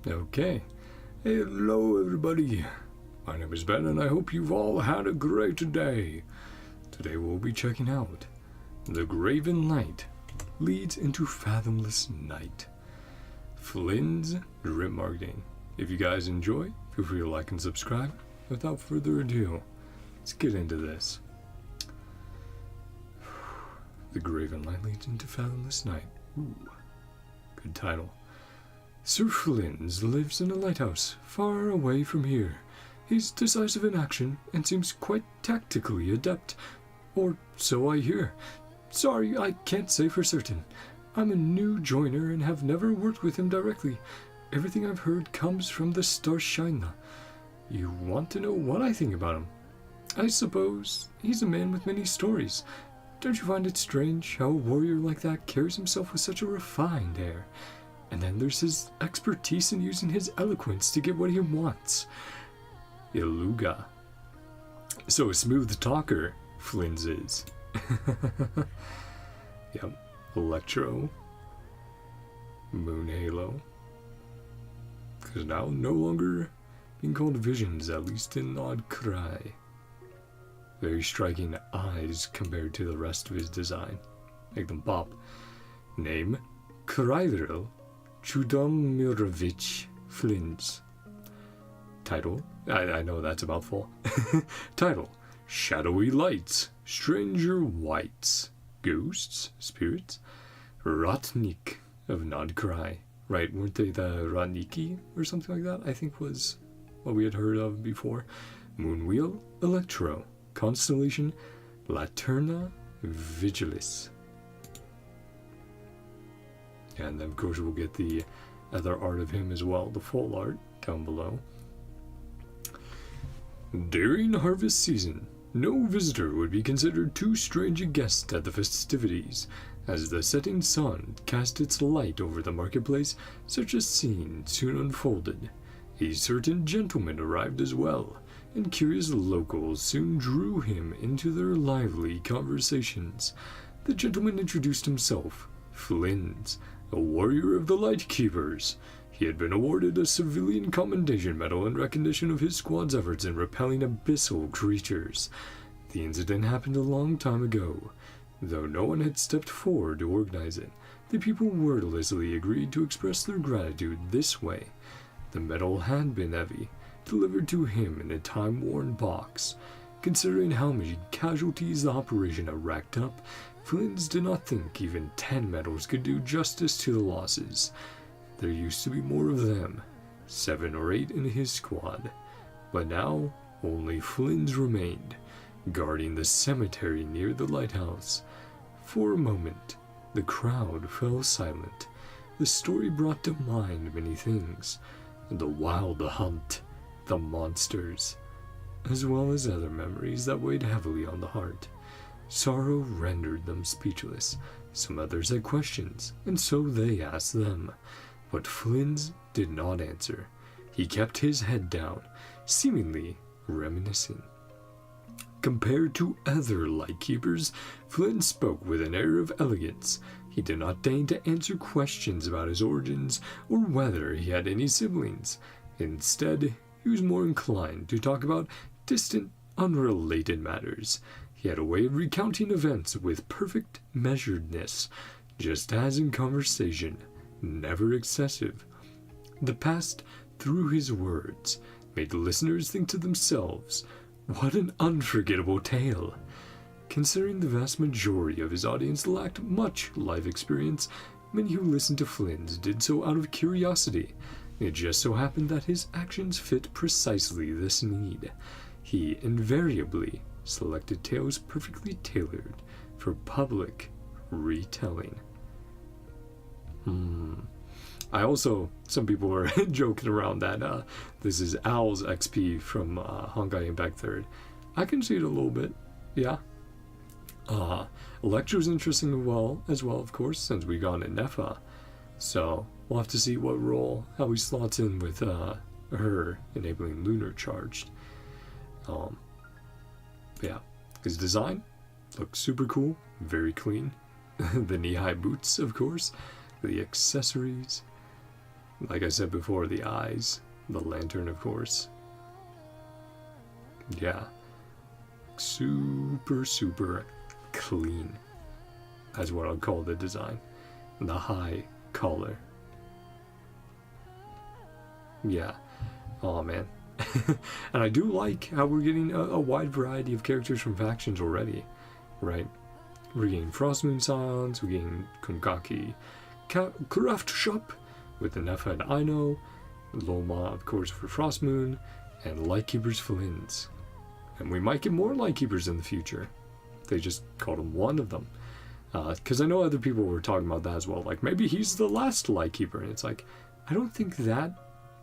Okay. Hello everybody. My name is Ben and I hope you've all had a great day. Today we'll be checking out The Graven Light Leads into Fathomless Night. Flins drip marketing. If you guys enjoy, feel free to like and subscribe. Without further ado, let's get into this. The Graven Light Leads into Fathomless Night. Ooh, good title. Sir Flins lives in a lighthouse far away from here. He's decisive in action and seems quite tactically adept. Or so I hear. Sorry, I can't say for certain. I'm a new joiner and have never worked with him directly. Everything I've heard comes from the Starshina. You want to know what I think about him? I suppose he's a man with many stories. Don't you find it strange how a warrior like that carries himself with such a refined air? And then there's his expertise in using his eloquence to get what he wants. Iluga. So a smooth talker, Flins is. Yep. Electro. Moon Halo. Because now no longer being called visions, at least in Nod-Krai. Very striking eyes compared to the rest of his design. Make them pop. Name, Krairil Chudomirovich Flins. Title, I know that's a mouthful. Title, Shadowy Lights, Stranger Whites, Ghosts, Spirits, Rotnik of Nod-Krai. Right, weren't they the Rotniki or something like that? I think was what we had heard of before. Moonwheel, Electro, Constellation, Laterna Vigilis. And then of course we'll get the other art of him as well, the full art down below. During harvest season, no visitor would be considered too strange a guest at the festivities. As the setting sun cast its light over the marketplace, such a scene soon unfolded. A certain gentleman arrived as well, and curious locals soon drew him into their lively conversations. The gentleman introduced himself, Flins, a warrior of the Lightkeepers. He had been awarded a civilian commendation medal in recognition of his squad's efforts in repelling abyssal creatures. The incident happened a long time ago. Though no one had stepped forward to organize it, the people wordlessly agreed to express their gratitude this way. The medal had been heavy, delivered to him in a time-worn box. Considering how many casualties the operation had racked up, Flins did not think even 10 medals could do justice to the losses. There used to be more of them, 7 or 8 in his squad, but now only Flins remained, guarding the cemetery near the lighthouse. For a moment, the crowd fell silent. The story brought to mind many things: the wild hunt, the monsters, as well as other memories that weighed heavily on the heart. Sorrow rendered them speechless. Some others had questions, and so they asked them. But Flins did not answer. He kept his head down, seemingly reminiscing. Compared to other Lightkeepers, Flins spoke with an air of elegance. He did not deign to answer questions about his origins or whether he had any siblings. Instead, he was more inclined to talk about distant, unrelated matters. He had a way of recounting events with perfect measuredness, just as in conversation, never excessive. The past, through his words, made the listeners think to themselves, what an unforgettable tale. Considering the vast majority of his audience lacked much life experience, many who listened to Flins did so out of curiosity. It just so happened that his actions fit precisely this need. He invariably selected tales perfectly tailored for public retelling. Some people were joking around that this is Owl's XP from Honkai Impact 3rd. I can see it a little bit, yeah. Electro's interesting as well, of course, since we got in Nefa. So we'll have to see how he slots in with her enabling Lunar Charged. Yeah, his design looks super cool, very clean. The knee-high boots, of course, the accessories. Like I said before, the eyes, the lantern, of course. Yeah. Super, super clean. That's what I'll call the design. The high collar. Yeah. Oh man. And I do like how we're getting a wide variety of characters from factions already, right? We're getting Frostmoon Scions, we're getting Kumgaki Craft Shop with the Nefa and Aino, Loma, of course, for Frostmoon, and Lightkeeper's Flins. And we might get more Lightkeepers in the future. They just called him one of them. Because I know other people were talking about that as well. Like, maybe he's the last Lightkeeper. And it's like, I don't think that,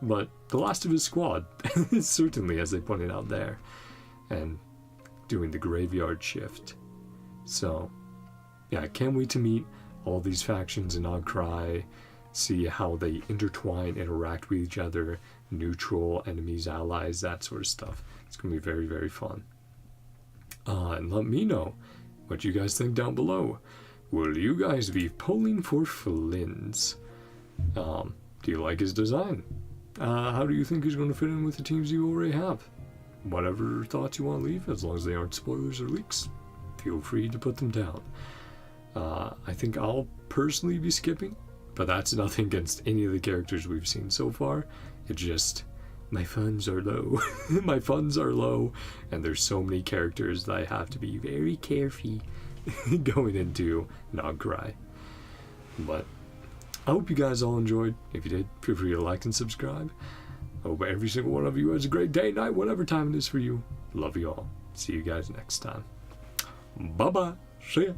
but the last of his squad. Certainly, as they pointed out there. And doing the graveyard shift. So, yeah, I can't wait to meet all these factions in Nod-Krai. See how they intertwine, interact with each other. Neutral, enemies, allies, that sort of stuff. It's going to be very, very fun. And let me know what you guys think down below. Will you guys be polling for Flins? Do you like his design? How do you think he's going to fit in with the teams you already have? Whatever thoughts you want to leave, as long as they aren't spoilers or leaks, feel free to put them down. I think I'll personally be skipping, but that's nothing against any of the characters we've seen so far. It's just, my funds are low. My funds are low, and there's so many characters that I have to be very careful going into Nod-Krai. But I hope you guys all enjoyed. If you did, feel free to like and subscribe. I hope every single one of you has a great day, night, whatever time it is for you. Love you all. See you guys next time. Bye-bye. See ya.